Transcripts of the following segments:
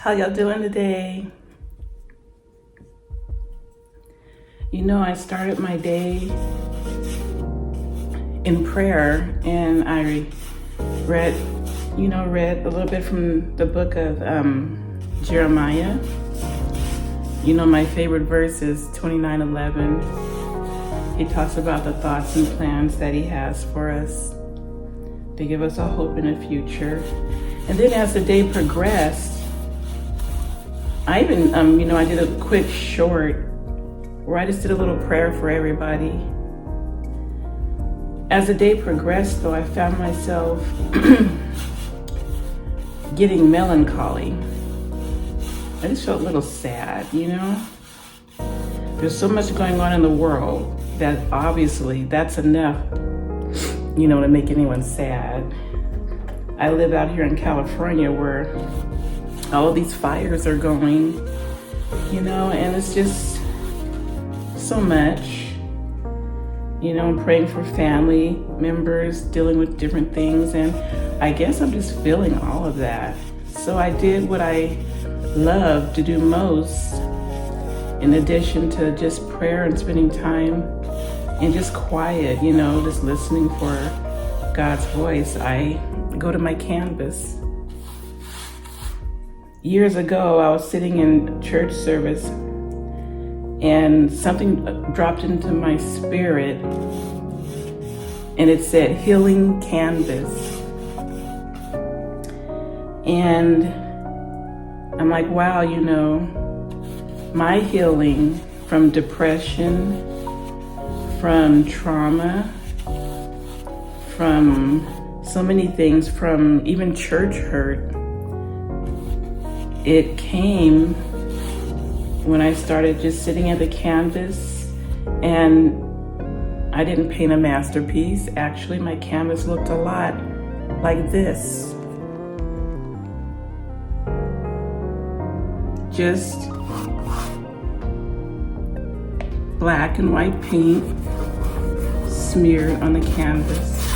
How y'all doing today? You know, I started my day in prayer, and I read a little bit from the book of Jeremiah. You know, my favorite verse is 29:11. He talks about the thoughts and plans that he has for us to give us a hope in the future. And then as the day progressed, I even, I did a quick short where I just did a little prayer for everybody. As the day progressed, though, I found myself getting melancholy. I just felt a little sad, you know? There's so much going on in the world that obviously that's enough, to make anyone sad. I live out here in California where all of these fires are going, and it's just so much. I'm praying for family members dealing with different things, and I guess I'm just feeling all of that. So I did what I love to do most, in addition to just prayer and spending time and just quiet, just listening for God's voice. I go to my canvas. Years ago, I was sitting in church service and something dropped into my spirit, and it said healing canvas. And I'm like, wow, my healing from depression, from trauma, from so many things, from even church hurt, it came when I started just sitting at the canvas. And I didn't paint a masterpiece. Actually, my canvas looked a lot like this. Just black and white paint smeared on the canvas.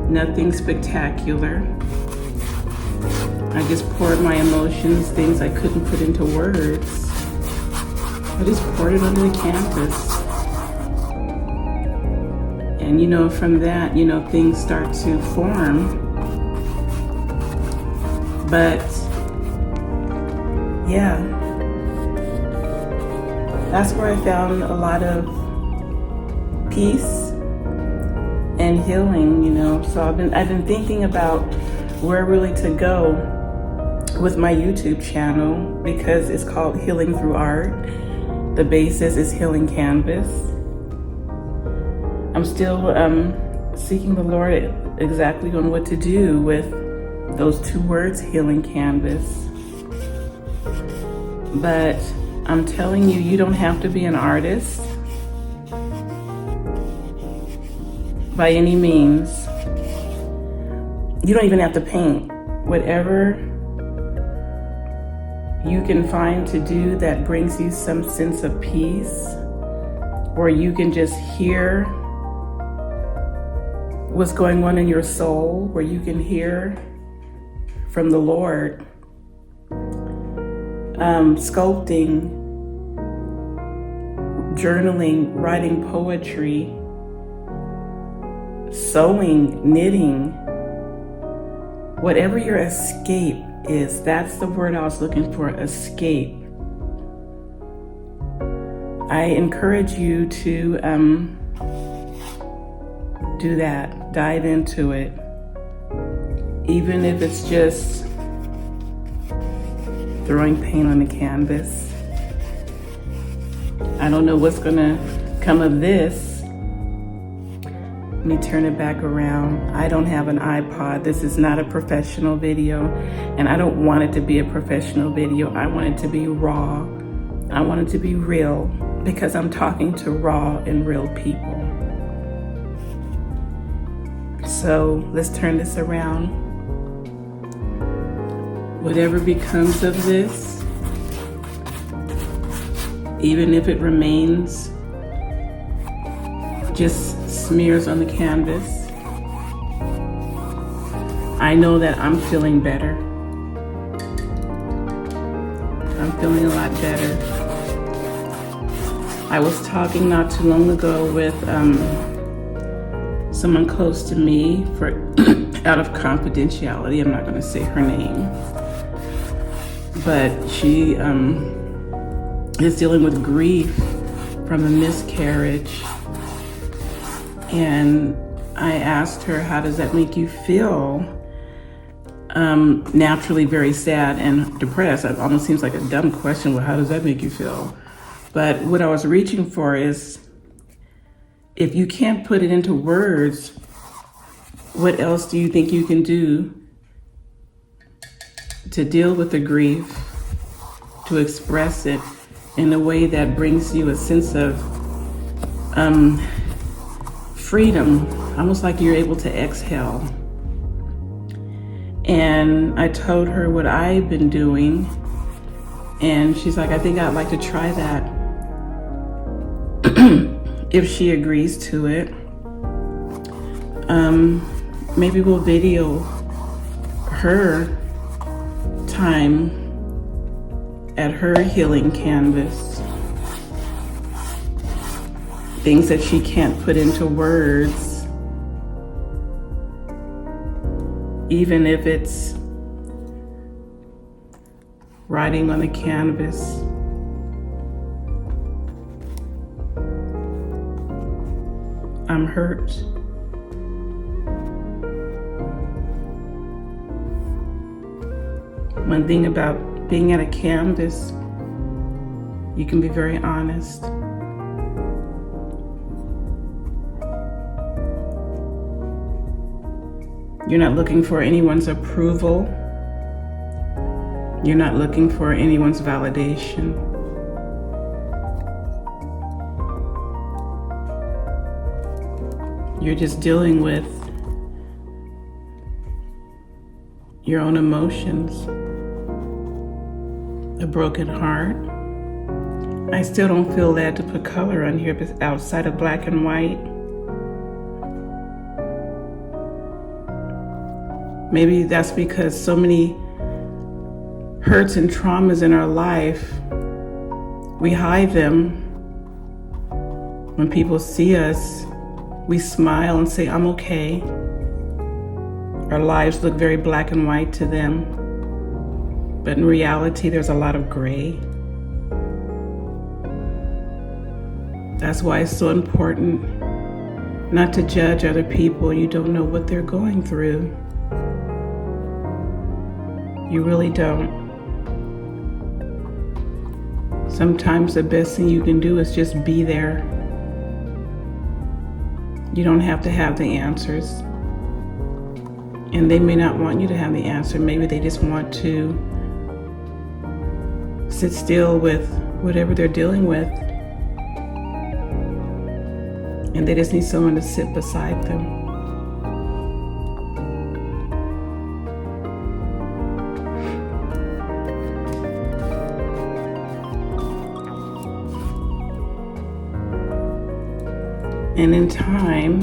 Nothing spectacular. I just poured my emotions, things I couldn't put into words. I just poured it onto the canvas. And from that, things start to form. But yeah, that's where I found a lot of peace and healing, So I've been thinking about where really to go with my YouTube channel, because it's called Healing Through Art. The basis is Healing Canvas. I'm still seeking the Lord exactly on what to do with those two words, Healing Canvas. But I'm telling you, you don't have to be an artist by any means. You don't even have to paint. Whatever you can find to do that brings you some sense of peace, where you can just hear what's going on in your soul, where you can hear from the Lord. Sculpting, journaling, writing poetry, sewing, knitting, whatever your escape is, that's the word I was looking for, escape. I encourage you to do that, dive into it, even if it's just throwing paint on the canvas. I don't know what's gonna come of this. Let me turn it back around. I don't have an iPod. This is not a professional video, and I don't want it to be a professional video. I want it to be raw. I want it to be real, because I'm talking to raw and real people. So let's turn this around. Whatever becomes of this, even if it remains just smears on the canvas, I know that I'm feeling better. I'm feeling a lot better. I was talking not too long ago with someone close to me for out of confidentiality. I'm not going to say her name, but she is dealing with grief from a miscarriage. And I asked her, how does that make you feel? Naturally very sad and depressed. It almost seems like a dumb question. Well, how does that make you feel? But what I was reaching for is, if you can't put it into words, what else do you think you can do to deal with the grief, to express it in a way that brings you a sense of freedom, almost like you're able to exhale? And I told her what I've been doing, and she's like, I think I'd like to try that if she agrees to it. Maybe we'll video her time at her healing canvas, things that she can't put into words, even if it's writing on the canvas. I'm hurt. One thing about being at a canvas, you can be very honest. You're not looking for anyone's approval. You're not looking for anyone's validation. You're just dealing with your own emotions, a broken heart. I still don't feel led to put color on here outside of black and white. Maybe that's because so many hurts and traumas in our life, we hide them. When people see us, we smile and say, I'm okay. Our lives look very black and white to them. But in reality, there's a lot of gray. That's why it's so important not to judge other people. You don't know what they're going through. You really don't. Sometimes the best thing you can do is just be there. You don't have to have the answers. And they may not want you to have the answer. Maybe they just want to sit still with whatever they're dealing with. And they just need someone to sit beside them. And in time,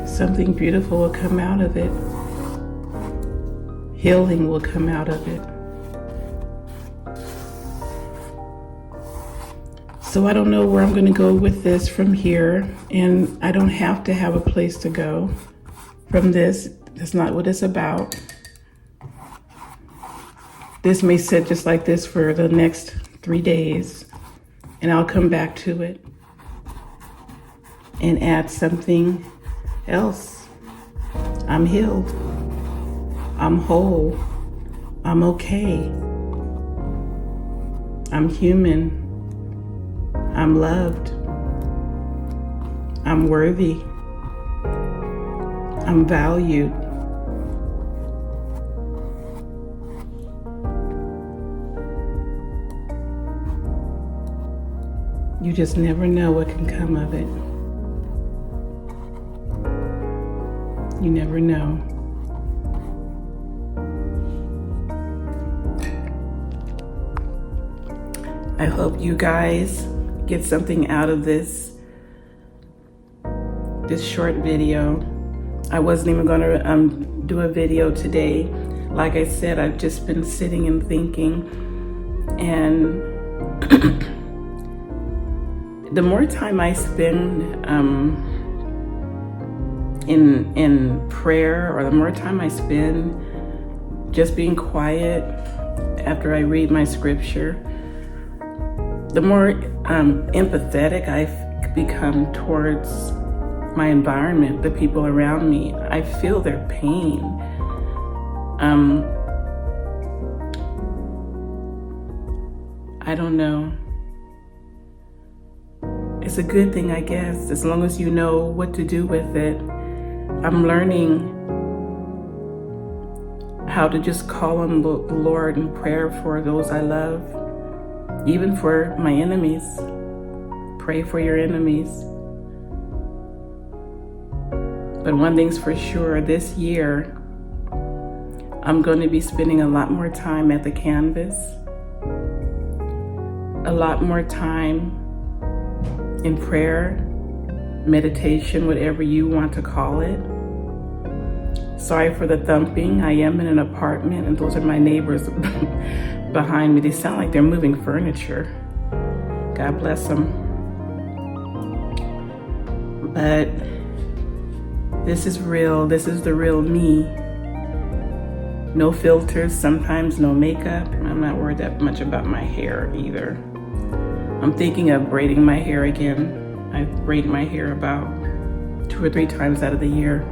something beautiful will come out of it. Healing will come out of it. So I don't know where I'm going to go with this from here, and I don't have to have a place to go from this. That's not what it's about. This may sit just like this for the next 3 days, and I'll come back to it and add something else. I'm healed. I'm whole. I'm okay. I'm human. I'm loved. I'm worthy. I'm valued. You just never know what can come of it. You never know. I hope you guys get something out of this short video. I wasn't even going to do a video today. Like I said, I've just been sitting and thinking, and the more time I spend in prayer, or the more time I spend just being quiet after I read my scripture, the more empathetic I've become towards my environment, the people around me. I feel their pain. I don't know. It's a good thing, I guess, as long as you know what to do with it. I'm learning how to just call on the Lord in prayer for those I love, even for my enemies. Pray for your enemies. But one thing's for sure, this year, I'm going to be spending a lot more time at the canvas, a lot more time in prayer, meditation, whatever you want to call it. Sorry for the thumping. I am in an apartment, and those are my neighbors behind me. They sound like they're moving furniture. God bless them. But this is real. This is the real me. No filters, sometimes no makeup. I'm not worried that much about my hair either. I'm thinking of braiding my hair again. I braid my hair about 2 or 3 times out of the year.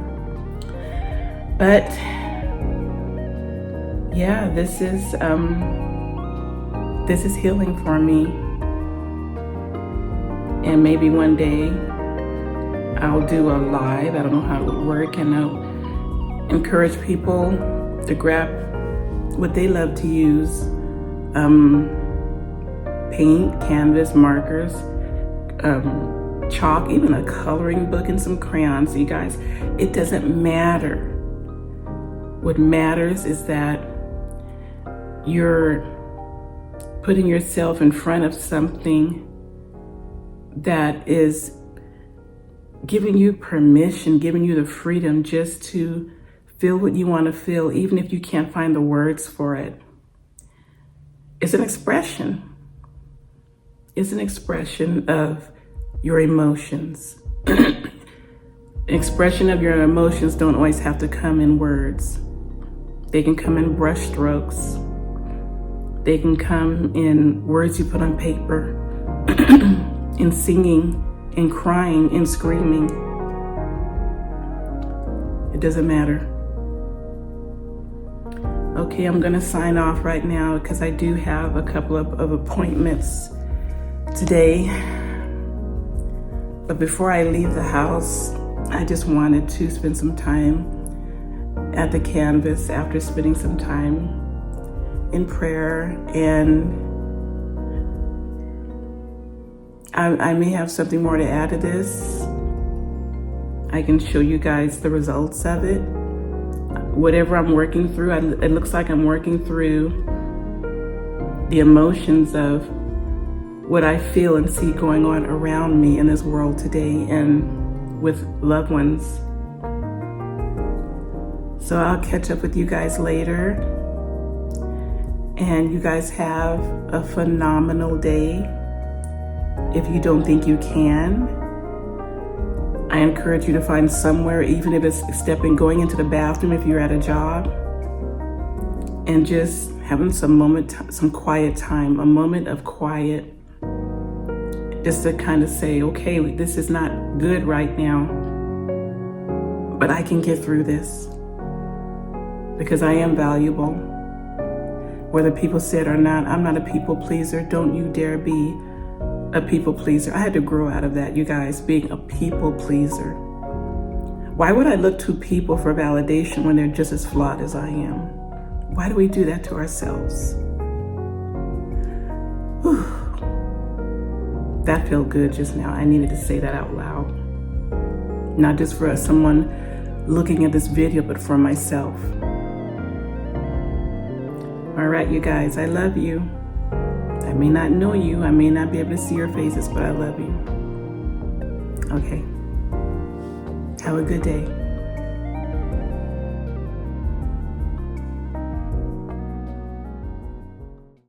But yeah, this is healing for me. And maybe one day I'll do a live. I don't know how it would work, and I'll encourage people to grab what they love to use. Paint, canvas, markers, chalk, even a coloring book and some crayons. You guys, it doesn't matter. What matters is that you're putting yourself in front of something that is giving you permission, giving you the freedom just to feel what you want to feel, even if you can't find the words for it. It's an expression. It's an expression of your emotions. An expression of your emotions don't always have to come in words. They can come in brush strokes. They can come in words you put on paper, in singing, in crying, in screaming. It doesn't matter. Okay, I'm gonna sign off right now because I do have a couple of appointments today. But before I leave the house, I just wanted to spend some time at the canvas after spending some time in prayer. And I may have something more to add to this. I can show you guys the results of it. Whatever I'm working through, it looks like I'm working through the emotions of what I feel and see going on around me in this world today and with loved ones. So I'll catch up with you guys later. And you guys have a phenomenal day. If you don't think you can, I encourage you to find somewhere, even if it's going into the bathroom if you're at a job, and just having some quiet time, a moment of quiet, just to kind of say, okay, this is not good right now, but I can get through this because I am valuable. Whether people say it or not, I'm not a people pleaser. Don't you dare be a people pleaser. I had to grow out of that, you guys, being a people pleaser. Why would I look to people for validation when they're just as flawed as I am? Why do we do that to ourselves? Whew. That felt good just now. I needed to say that out loud. Not just for someone looking at this video, but for myself. All right, you guys, I love you. I may not know you, I may not be able to see your faces, but I love you. Okay. Have a good day.